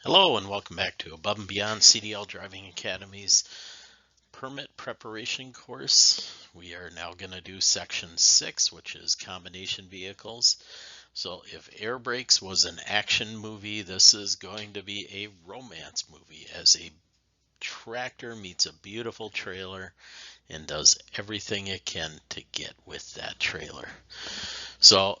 Hello and welcome back to Above and Beyond CDL Driving Academy's permit preparation course. We are now going to do section 6, which is combination vehicles. So if Air Brakes was an action movie, this is going to be a romance movie as a tractor meets a beautiful trailer and does everything it can to get with that trailer. So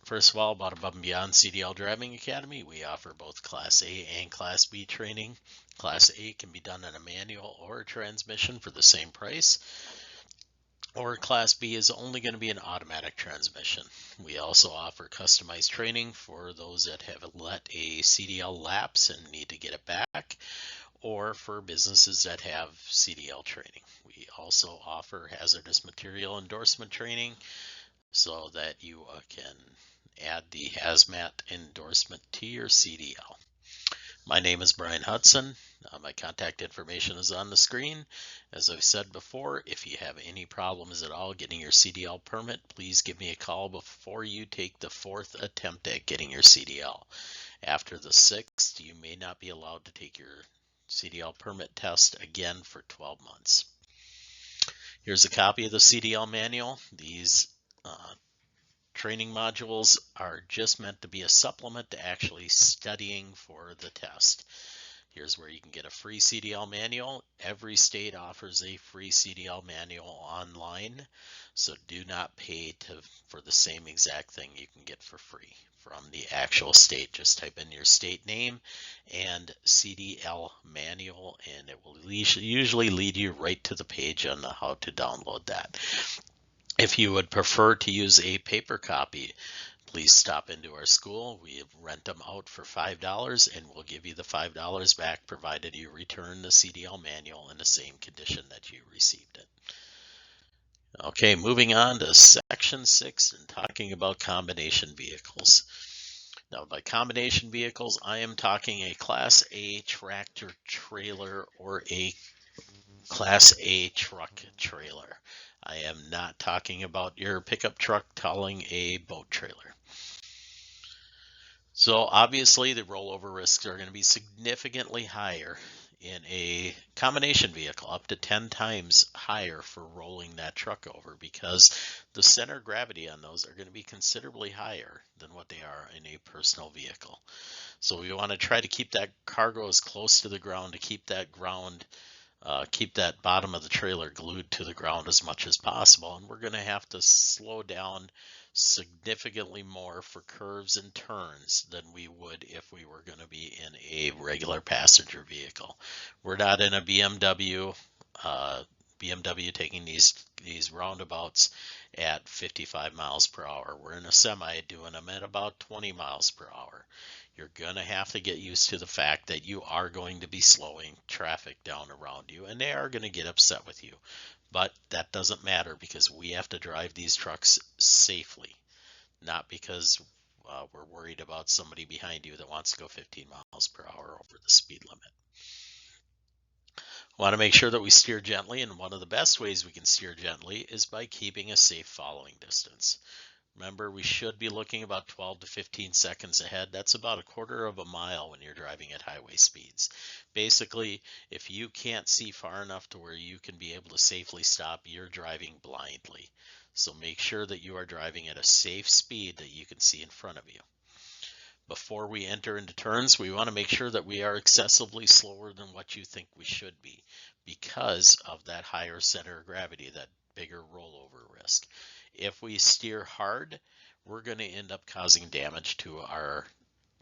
first of all, about Above and Beyond CDL Driving Academy, we offer both Class A and Class B training. Class A can be done in a manual or a transmission for the same price, or Class B is only going to be an automatic transmission. We also offer customized training for those that have let a CDL lapse and need to get it back, or for businesses that have CDL training. We also offer hazardous material endorsement training so that you can add the hazmat endorsement to your CDL. My name is Brian Hudson. My contact information is on the screen. As I've said before, if you have any problems at all getting your CDL permit, please give me a call before you take the 4th attempt at getting your CDL. After the 6th, you may not be allowed to take your CDL permit test again for 12 months. Here's a copy of the CDL manual. These training modules are just meant to be a supplement to actually studying for the test. Here's where you can get a free CDL manual. Every state offers a free CDL manual online, so do not pay for the same exact thing you can get for free from the actual state. Just type in your state name and CDL manual, and it will usually lead you right to the page on how to download that. If you would prefer to use a paper copy, please stop into our school. We rent them out for $5 and we'll give you the $5 back provided you return the CDL manual in the same condition that you received it. Okay, moving on to section 6 and talking about combination vehicles. Now, by combination vehicles, I am talking a Class A tractor trailer or a Class A truck trailer. I am not talking about your pickup truck towing a boat trailer. So obviously the rollover risks are going to be significantly higher in a combination vehicle, up to 10 times higher for rolling that truck over, because the center of gravity on those are going to be considerably higher than what they are in a personal vehicle. So we want to try to keep that cargo as close to the ground to keep that bottom of the trailer glued to the ground as much as possible. And we're going to have to slow down significantly more for curves and turns than we would if we were going to be in a regular passenger vehicle. We're not in a BMW taking these roundabouts at 55 miles per hour. We're in a semi doing them at about 20 miles per hour. You're going to have to get used to the fact that you are going to be slowing traffic down around you, and they are going to get upset with you. But that doesn't matter, because we have to drive these trucks safely, not because we're worried about somebody behind you that wants to go 15 miles per hour over the speed limit. We want to make sure that we steer gently, and one of the best ways we can steer gently is by keeping a safe following distance. Remember, we should be looking about 12 to 15 seconds ahead. That's about a quarter of a mile when you're driving at highway speeds. Basically, if you can't see far enough to where you can be able to safely stop, you're driving blindly. So make sure that you are driving at a safe speed that you can see in front of you. Before we enter into turns, we want to make sure that we are excessively slower than what you think we should be, because of that higher center of gravity, that bigger rollover risk. If we steer hard, we're going to end up causing damage to our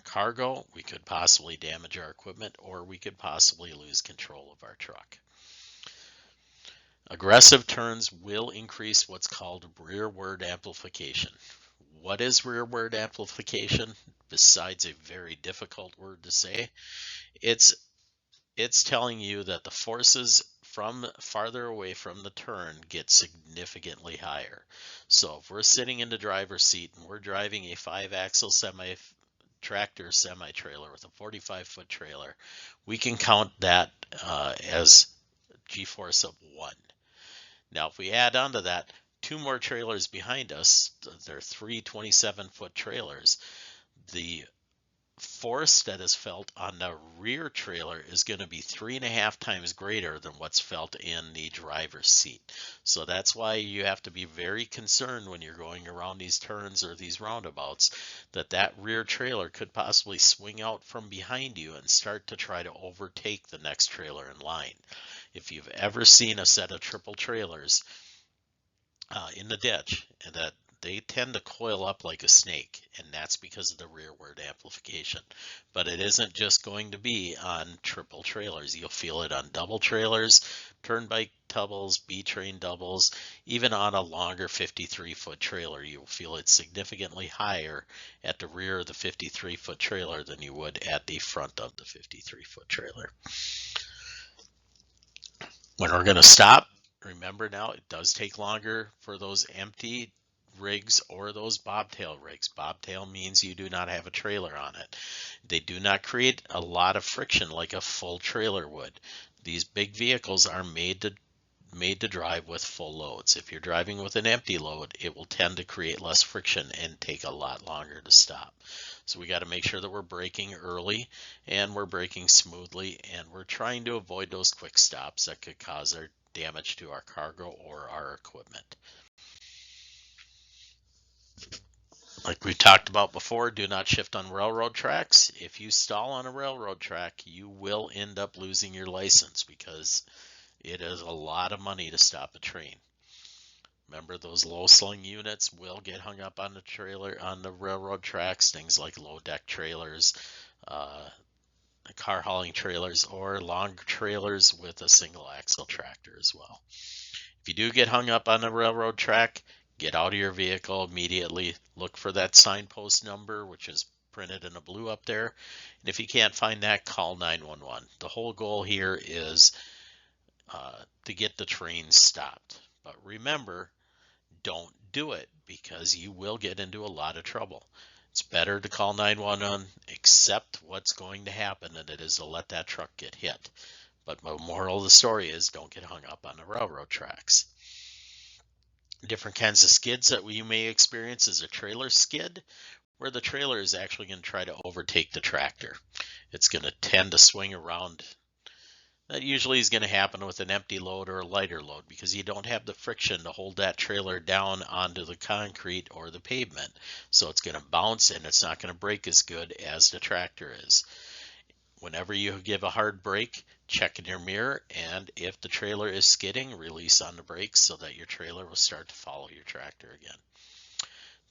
cargo. We could possibly damage our equipment, or we could possibly lose control of our truck. Aggressive turns will increase what's called rearward amplification. What is rearward amplification? Besides a very difficult word to say, it's telling you that the forces from farther away from the turn get significantly higher. So if we're sitting in the driver's seat and we're driving a 5-axle tractor semi-trailer with a 45-foot trailer, we can count that as G-force of 1. Now, if we add on to that 2 more trailers behind us, they're 3 27-foot trailers, the force that is felt on the rear trailer is going to be 3.5 times greater than what's felt in the driver's seat. So that's why you have to be very concerned when you're going around these turns or these roundabouts that that rear trailer could possibly swing out from behind you and start to try to overtake the next trailer in line. If you've ever seen a set of triple trailers in the ditch, and that they tend to coil up like a snake, and that's because of the rearward amplification. But it isn't just going to be on triple trailers. You'll feel it on double trailers, turnpike doubles, B-train doubles, even on a longer 53-foot trailer. You'll feel it significantly higher at the rear of the 53-foot trailer than you would at the front of the 53-foot trailer. When we're going to stop, remember now, it does take longer for those empty rigs or those bobtail rigs. Bobtail means you do not have a trailer on it. They do not create a lot of friction like a full trailer would. These big vehicles are made to drive with full loads. If you're driving with an empty load, it will tend to create less friction and take a lot longer to stop. So we got to make sure that we're braking early and we're braking smoothly, and we're trying to avoid those quick stops that could cause our damage to our cargo or our equipment. Like we talked about before, do not shift on railroad tracks. If you stall on a railroad track, you will end up losing your license because it is a lot of money to stop a train. Remember, those low slung units will get hung up on the trailer, on the railroad tracks, things like low deck trailers, car hauling trailers, or long trailers with a single axle tractor as well. If you do get hung up on the railroad track, get out of your vehicle immediately. Look for that signpost number, which is printed in a blue up there. And if you can't find that, call 911. The whole goal here is to get the train stopped. But remember, don't do it because you will get into a lot of trouble. It's better to call 911, accept what's going to happen, than it is to let that truck get hit. But the moral of the story is don't get hung up on the railroad tracks. Different kinds of skids that you may experience is a trailer skid, where the trailer is actually going to try to overtake the tractor. It's going to tend to swing around. That usually is going to happen with an empty load or a lighter load because you don't have the friction to hold that trailer down onto the concrete or the pavement. So it's going to bounce and it's not going to brake as good as the tractor is. Whenever you give a hard brake, check in your mirror, and if the trailer is skidding, release on the brakes so that your trailer will start to follow your tractor again.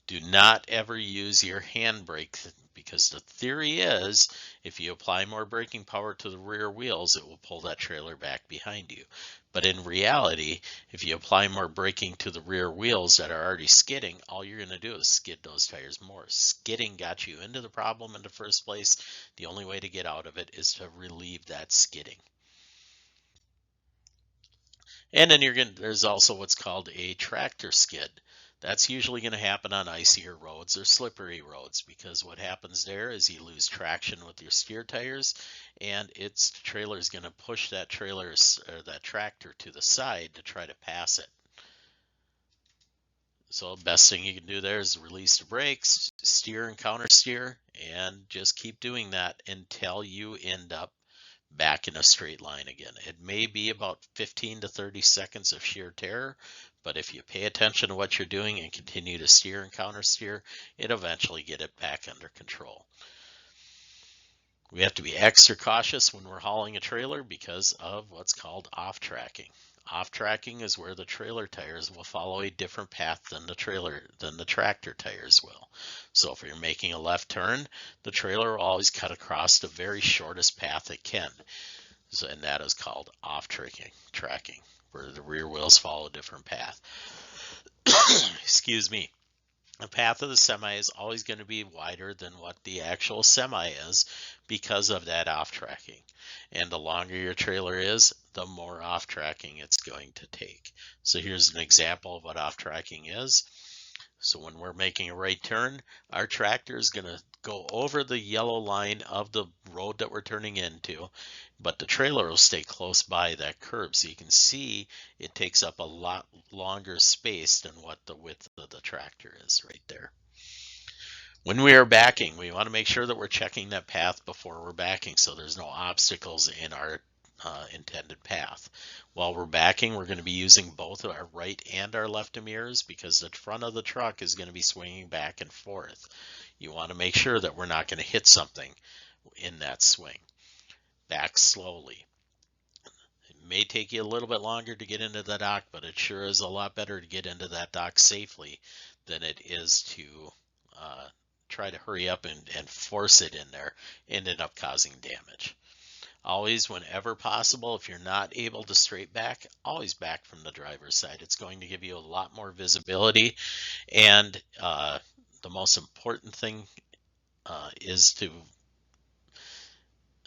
Do not ever use your handbrake because the theory is if you apply more braking power to the rear wheels, it will pull that trailer back behind you. But in reality, if you apply more braking to the rear wheels that are already skidding, all you're going to do is skid those tires more. Skidding got you into the problem in the first place. The only way to get out of it is to relieve that skidding. And then there's also what's called a tractor skid. That's usually going to happen on icier roads or slippery roads because what happens there is you lose traction with your steer tires, and the trailer is going to push that that tractor to the side to try to pass it. So the best thing you can do there is release the brakes, steer and counter steer, and just keep doing that until you end up back in a straight line again. It may be about 15 to 30 seconds of sheer terror, but if you pay attention to what you're doing and continue to steer and counter steer, it eventually get it back under control. We have to be extra cautious when we're hauling a trailer because of what's called off-tracking. Off-tracking is where the trailer tires will follow a different path than the tractor tires will. So if you're making a left turn, the trailer will always cut across the very shortest path it can. And that is called off-tracking, where the rear wheels follow a different path. Excuse me. The path of the semi is always going to be wider than what the actual semi is because of that off-tracking. And the longer your trailer is, the more off-tracking it's going to take. So here's an example of what off-tracking is. So when we're making a right turn, our tractor is going to go over the yellow line of the road that we're turning into, but the trailer will stay close by that curb. So you can see it takes up a lot longer space than what the width of the tractor is right there. When we are backing, we want to make sure that we're checking that path before we're backing so there's no obstacles in our intended path. While we're backing, we're going to be using both our right and our left mirrors because the front of the truck is going to be swinging back and forth. You want to make sure that we're not going to hit something in that swing. Back slowly. It may take you a little bit longer to get into the dock, but it sure is a lot better to get into that dock safely than it is to try to hurry up and force it in there, ended up causing damage. Always, whenever possible, if you're not able to straight back, always back from the driver's side. It's going to give you a lot more visibility, and the most important thing is to,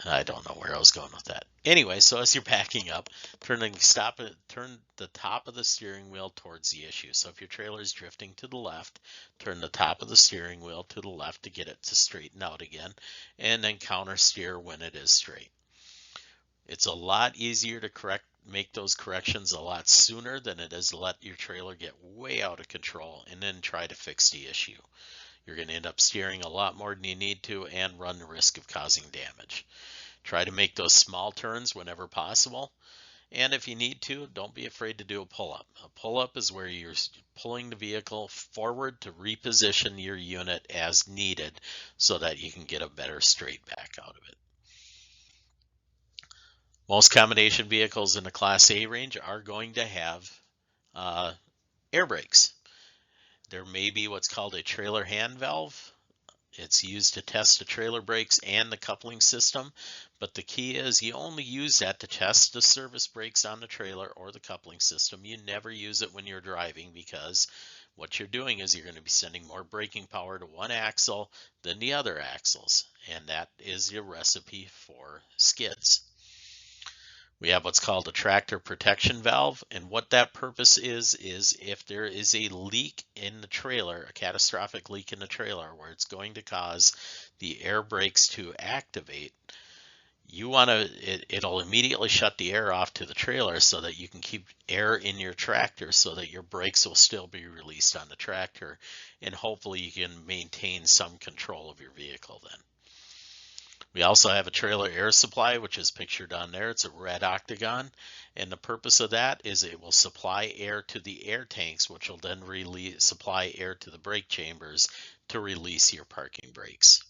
I don't know where I was going with that. Anyway, so as you're backing up, turn the top of the steering wheel towards the issue. So if your trailer is drifting to the left, turn the top of the steering wheel to the left to get it to straighten out again, and then counter steer when it is straight. It's a lot easier to make those corrections a lot sooner than it is to let your trailer get way out of control and then try to fix the issue. You're going to end up steering a lot more than you need to and run the risk of causing damage. Try to make those small turns whenever possible. And if you need to, don't be afraid to do a pull-up. A pull-up is where you're pulling the vehicle forward to reposition your unit as needed so that you can get a better straight back out of it. Most combination vehicles in the Class A range are going to have air brakes. There may be what's called a trailer hand valve. It's used to test the trailer brakes and the coupling system, but the key is you only use that to test the service brakes on the trailer or the coupling system. You never use it when you're driving because what you're doing is you're going to be sending more braking power to one axle than the other axles, and that is your recipe for skids. We have what's called a tractor protection valve, and what that purpose is if there is a leak in the trailer, a catastrophic leak in the trailer where it's going to cause the air brakes to activate, it'll immediately shut the air off to the trailer so that you can keep air in your tractor so that your brakes will still be released on the tractor, and hopefully you can maintain some control of your vehicle then. We also have a trailer air supply, which is pictured on there. It's a red octagon, and the purpose of that is it will supply air to the air tanks, which will then supply air to the brake chambers to release your parking brakes.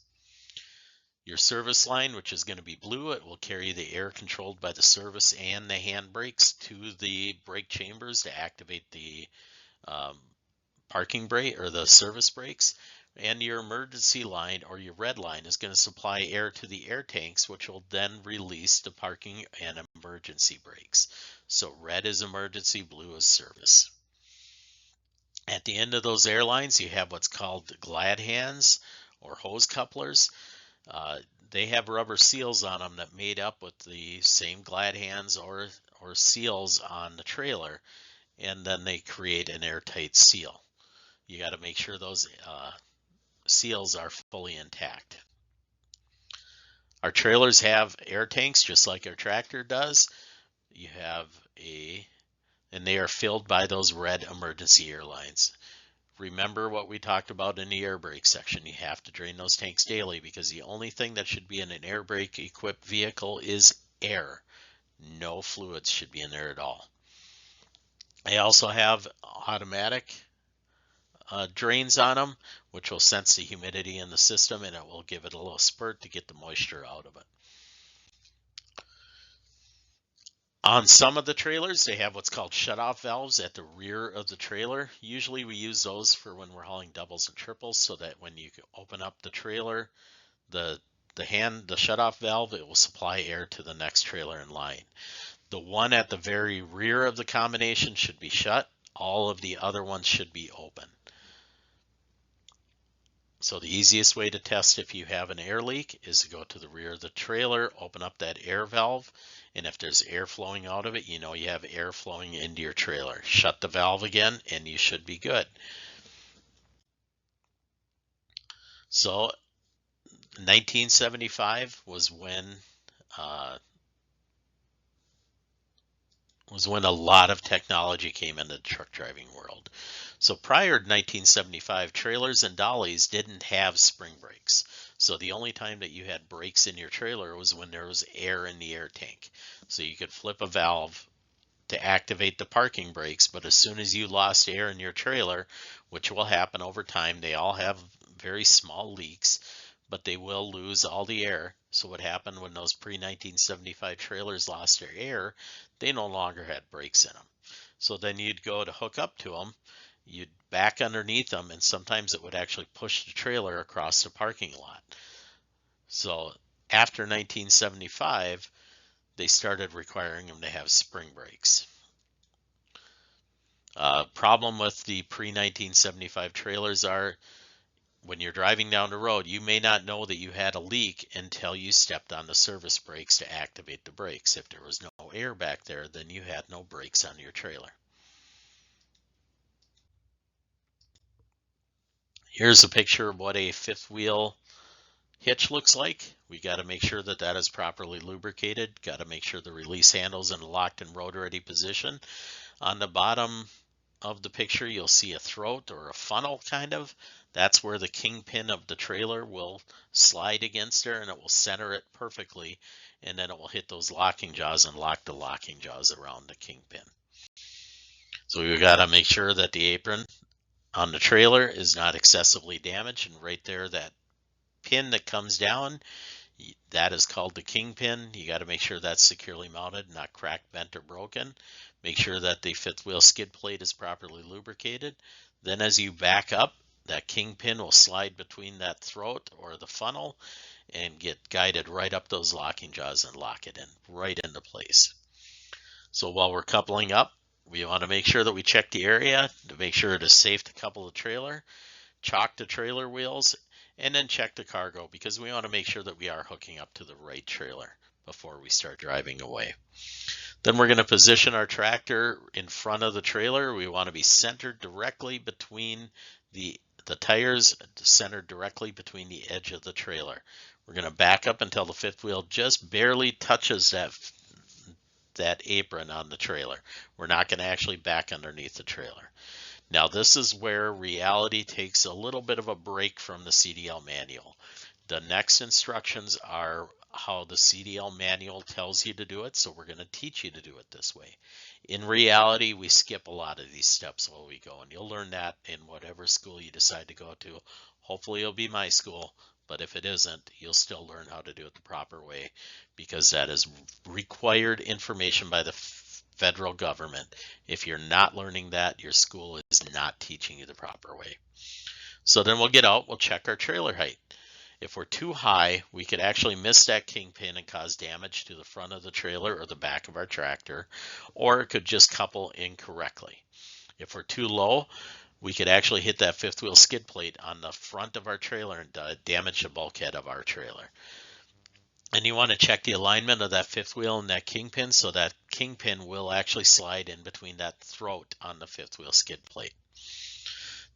Your service line, which is going to be blue, it will carry the air controlled by the service and the hand brakes to the brake chambers to activate the parking brake or the service brakes. And your emergency line or your red line is going to supply air to the air tanks, which will then release the parking and emergency brakes. So red is emergency, blue is service. At the end of those air lines, you have what's called glad hands or hose couplers. They have rubber seals on them that made up with the same glad hands or seals on the trailer, and then they create an airtight seal. You got to make sure those seals are fully intact. Our trailers have air tanks just like our tractor does. You have and they are filled by those red emergency air lines. Remember what we talked about in the air brake section. You have to drain those tanks daily because the only thing that should be in an air brake equipped vehicle is air. No fluids should be in there at all. I also have automatic drains on them, which will sense the humidity in the system and it will give it a little spurt to get the moisture out of it. On some of the trailers, they have what's called shutoff valves at the rear of the trailer. Usually we use those for when we're hauling doubles and triples so that when you open up the trailer, the shutoff valve, it will supply air to the next trailer in line. The one at the very rear of the combination should be shut. All of the other ones should be open. So the easiest way to test if you have an air leak is to go to the rear of the trailer, open up that air valve, and if there's air flowing out of it, you know you have air flowing into your trailer. Shut the valve again and you should be good. So 1975 was when was when a lot of technology came into the truck driving world. So prior to 1975, trailers and dollies didn't have spring brakes. So the only time that you had brakes in your trailer was when there was air in the air tank. So you could flip a valve to activate the parking brakes, but as soon as you lost air in your trailer, which will happen over time, they all have very small leaks, but they will lose all the air. So what happened when those pre-1975 trailers lost their air, they no longer had brakes in them. So then you'd go to hook up to them, you'd back underneath them, and sometimes it would actually push the trailer across the parking lot. So after 1975, they started requiring them to have spring brakes. Problem with the pre-1975 trailers are when you're driving down the road, you may not know that you had a leak until you stepped on the service brakes to activate the brakes. If there was no air back there, then you had no brakes on your trailer. Here's a picture of what a fifth wheel hitch looks like. We got to make sure that that is properly lubricated. Got to make sure the release handle's in a locked and road ready position. On the bottom of the picture, you'll see a throat or a funnel kind of. That's where the kingpin of the trailer will slide against there and it will center it perfectly. And then it will hit those locking jaws and lock the locking jaws around the kingpin. So we've got to make sure that the apron on the trailer is not excessively damaged. And right there, that pin that comes down, that is called the kingpin. You got to make sure that's securely mounted, not cracked, bent, or broken. Make sure that the fifth wheel skid plate is properly lubricated. Then as you back up, that kingpin will slide between that throat or the funnel and get guided right up those locking jaws and lock it in right into place. So while we're coupling up, we want to make sure that we check the area to make sure it is safe to couple the trailer, chalk the trailer wheels, and then check the cargo because we want to make sure that we are hooking up to the right trailer before we start driving away. Then we're going to position our tractor in front of the trailer. We want to be centered directly between the tires, centered directly between the edge of the trailer. We're going to back up until the fifth wheel just barely touches that apron on the trailer. We're not going to actually back underneath the trailer. Now this is where reality takes a little bit of a break from the CDL manual. The next instructions are how the CDL manual tells you to do it, so we're going to teach you to do it this way. In reality, we skip a lot of these steps while we go, and you'll learn that in whatever school you decide to go to. Hopefully it'll be my school, but if it isn't, you'll still learn how to do it the proper way because that is required information by the federal government. If you're not learning that, your school is not teaching you the proper way. So then we'll get out, we'll check our trailer height. If we're too high, we could actually miss that kingpin and cause damage to the front of the trailer or the back of our tractor, or it could just couple incorrectly. If we're too low, we could actually hit that fifth wheel skid plate on the front of our trailer and damage the bulkhead of our trailer. And you want to check the alignment of that fifth wheel and that kingpin so that kingpin will actually slide in between that throat on the fifth wheel skid plate.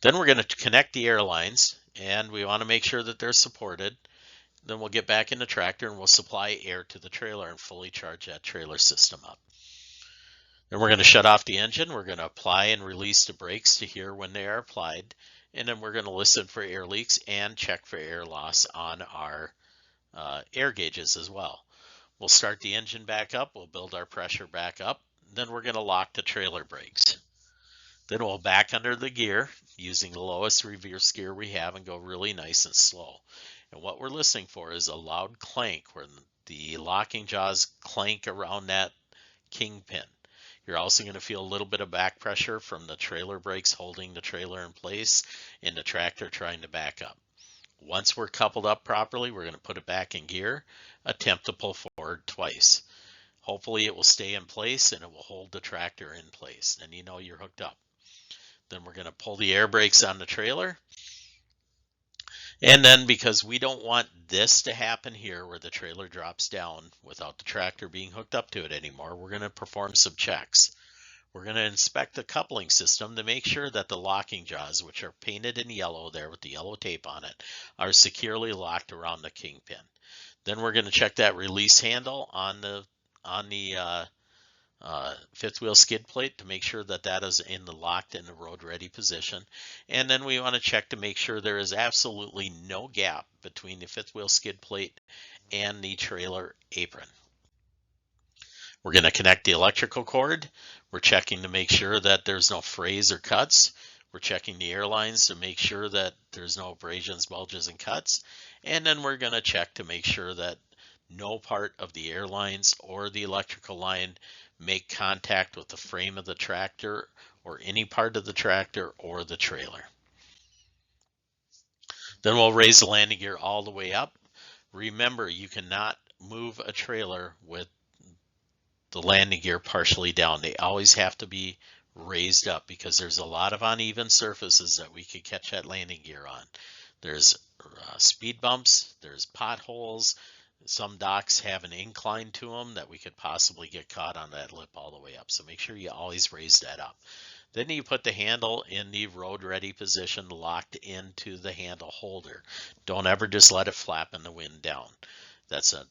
Then we're going to connect the air lines and we want to make sure that they're supported. Then we'll get back in the tractor and we'll supply air to the trailer and fully charge that trailer system up. Then we're going to shut off the engine. We're going to apply and release the brakes to hear when they are applied. And then we're going to listen for air leaks and check for air loss on our air gauges as well. We'll start the engine back up. We'll build our pressure back up. Then we're going to lock the trailer brakes. Then we'll back under the gear using the lowest reverse gear we have and go really nice and slow. And what we're listening for is a loud clank where the locking jaws clank around that kingpin. You're also going to feel a little bit of back pressure from the trailer brakes holding the trailer in place and the tractor trying to back up. Once we're coupled up properly, we're going to put it back in gear, attempt to pull forward twice. Hopefully it will stay in place and it will hold the tractor in place. Then you know you're hooked up. Then we're going to pull the air brakes on the trailer. And then because we don't want this to happen here where the trailer drops down without the tractor being hooked up to it anymore, we're going to perform some checks. We're going to inspect the coupling system to make sure that the locking jaws, which are painted in yellow there with the yellow tape on it, are securely locked around the kingpin. Then we're going to check that release handle on the fifth wheel skid plate to make sure that that is in the locked in the road ready position. And then we want to check to make sure there is absolutely no gap between the fifth wheel skid plate and the trailer apron. We're going to connect the electrical cord. We're checking to make sure that there's no frays or cuts. We're checking the air lines to make sure that there's no abrasions, bulges, and cuts. And then we're going to check to make sure that no part of the air lines or the electrical line make contact with the frame of the tractor or any part of the tractor or the trailer. Then we'll raise the landing gear all the way up. Remember, you cannot move a trailer with the landing gear partially down. They always have to be raised up because there's a lot of uneven surfaces that we could catch that landing gear on. There's speed bumps, there's potholes, some docks have an incline to them that we could possibly get caught on that lip all the way up. So make sure you always raise that up. Then you put the handle in the road ready position locked into the handle holder. Don't ever just let it flap in the wind down. That's a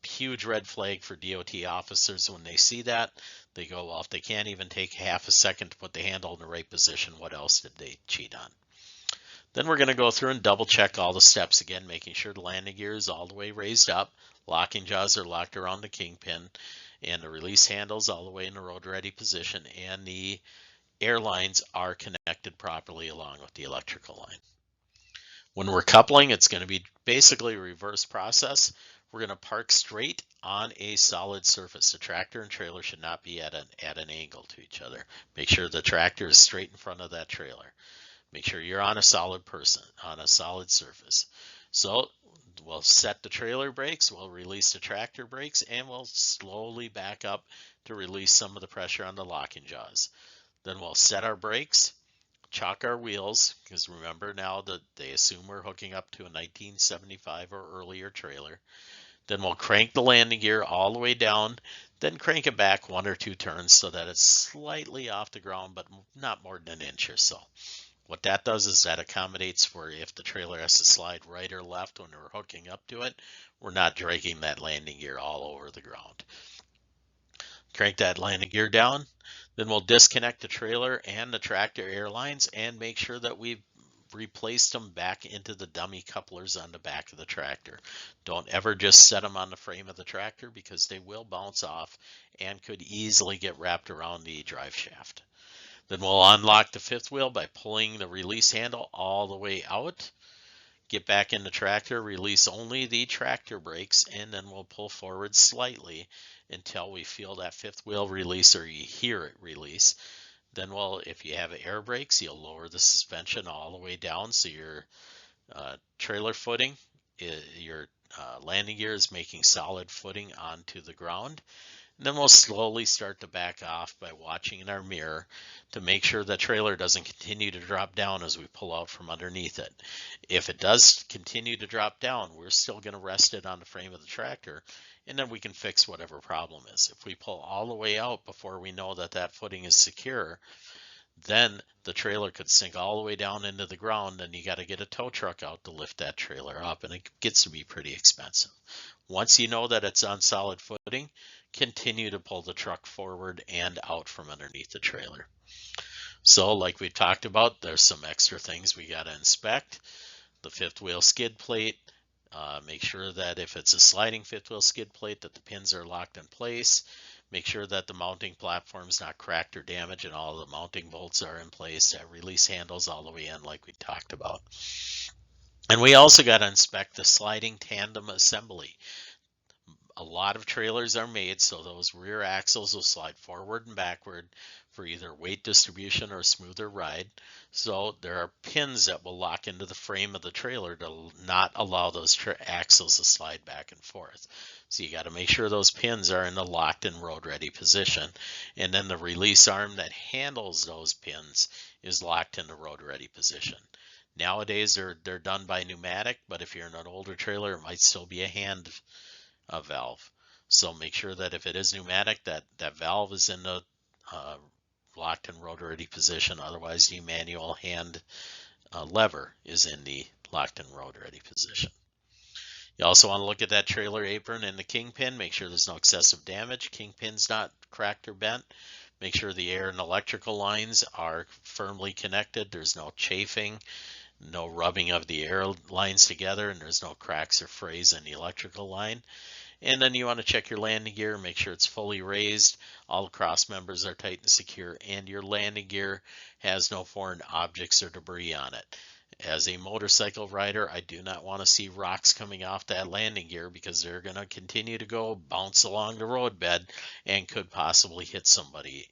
huge red flag for DOT officers. When they see that, they go, well, if they can't even take half a second to put the handle in the right position, what else did they cheat on? Then we're going to go through and double check all the steps again, making sure the landing gear is all the way raised up, locking jaws are locked around the kingpin, and the release handles all the way in the road ready position, and the air lines are connected properly along with the electrical line. When we're coupling, it's going to be basically a reverse process. We're going to park straight on a solid surface. The tractor and trailer should not be at an angle to each other. Make sure the tractor is straight in front of that trailer. Make sure you're on a solid surface. So we'll set the trailer brakes, we'll release the tractor brakes, and we'll slowly back up to release some of the pressure on the locking jaws. Then we'll set our brakes, chock our wheels, because remember now that they assume we're hooking up to a 1975 or earlier trailer. Then we'll crank the landing gear all the way down, then crank it back 1 or 2 turns so that it's slightly off the ground, but not more than an inch or so. What that does is that accommodates for if the trailer has to slide right or left when we're hooking up to it, we're not dragging that landing gear all over the ground. Crank that landing gear down, then we'll disconnect the trailer and the tractor air lines and make sure that we've replaced them back into the dummy couplers on the back of the tractor. Don't ever just set them on the frame of the tractor because they will bounce off and could easily get wrapped around the drive shaft. Then we'll unlock the fifth wheel by pulling the release handle all the way out. Get back in the tractor, release only the tractor brakes, and then we'll pull forward slightly until we feel that fifth wheel release or you hear it release. Then if you have air brakes, you'll lower the suspension all the way down so your trailer footing, your landing gear is making solid footing onto the ground. And then we'll slowly start to back off by watching in our mirror to make sure the trailer doesn't continue to drop down as we pull out from underneath it. If it does continue to drop down, we're still going to rest it on the frame of the tractor, and then we can fix whatever problem is. If we pull all the way out before we know that that footing is secure, then the trailer could sink all the way down into the ground, and you got to get a tow truck out to lift that trailer up, and it gets to be pretty expensive. Once you know that it's on solid footing, continue to pull the truck forward and out from underneath the trailer. So like we talked about, there's some extra things we got to inspect. The fifth wheel skid plate, make sure that if it's a sliding fifth wheel skid plate that the pins are locked in place. Make sure that the mounting platform is not cracked or damaged and all the mounting bolts are in place. Release handles all the way in like we talked about. And we also got to inspect the sliding tandem assembly. A lot of trailers are made so those rear axles will slide forward and backward for either weight distribution or smoother ride. So there are pins that will lock into the frame of the trailer to not allow those axles to slide back and forth. So you got to make sure those pins are in the locked and road ready position. And then the release arm that handles those pins is locked in the road ready position. Nowadays they're done by pneumatic, but if you're in an older trailer, it might still be a hand valve. So make sure that if it is pneumatic, that valve is in the locked and road ready position. Otherwise, the manual hand lever is in the locked and road ready position. You also want to look at that trailer apron and the kingpin. Make sure there's no excessive damage. Kingpin's not cracked or bent. Make sure the air and electrical lines are firmly connected. There's no chafing, no rubbing of the air lines together, and there's no cracks or frays in the electrical line. And then you want to check your landing gear, make sure it's fully raised, all the cross members are tight and secure, and your landing gear has no foreign objects or debris on it. As a motorcycle rider, I do not want to see rocks coming off that landing gear because they're going to continue to go bounce along the roadbed and could possibly hit somebody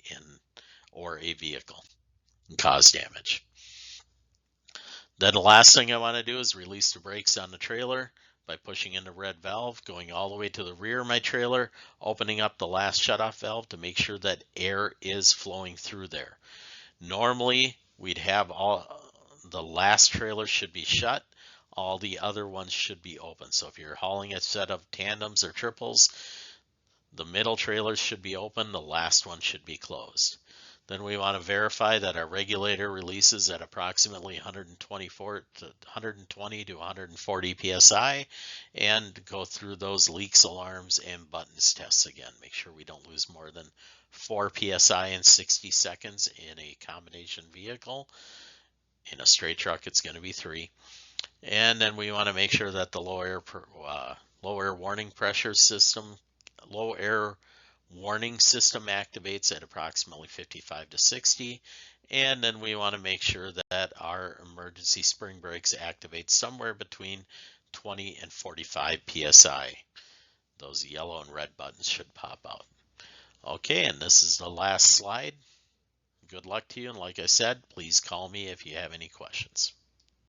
or a vehicle and cause damage. Then the last thing I want to do is release the brakes on the trailer by pushing in the red valve, going all the way to the rear of my trailer, opening up the last shutoff valve to make sure that air is flowing through there. Normally, we'd have the last trailer should be shut. All the other ones should be open. So if you're hauling a set of tandems or triples, the middle trailers should be open, the last one should be closed. Then we want to verify that our regulator releases at approximately 120 to 140 psi and go through those leaks, alarms, and buttons tests again. Make sure we don't lose more than 4 psi in 60 seconds in a combination vehicle. In a straight truck, it's going to be 3. And then we want to make sure that the low air warning system activates at approximately 55 to 60. And then we want to make sure that our emergency spring brakes activate somewhere between 20 and 45 psi. Those yellow and red buttons should pop out. Okay, and this is the last slide. Good luck to you, and like I said, please call me if you have any questions.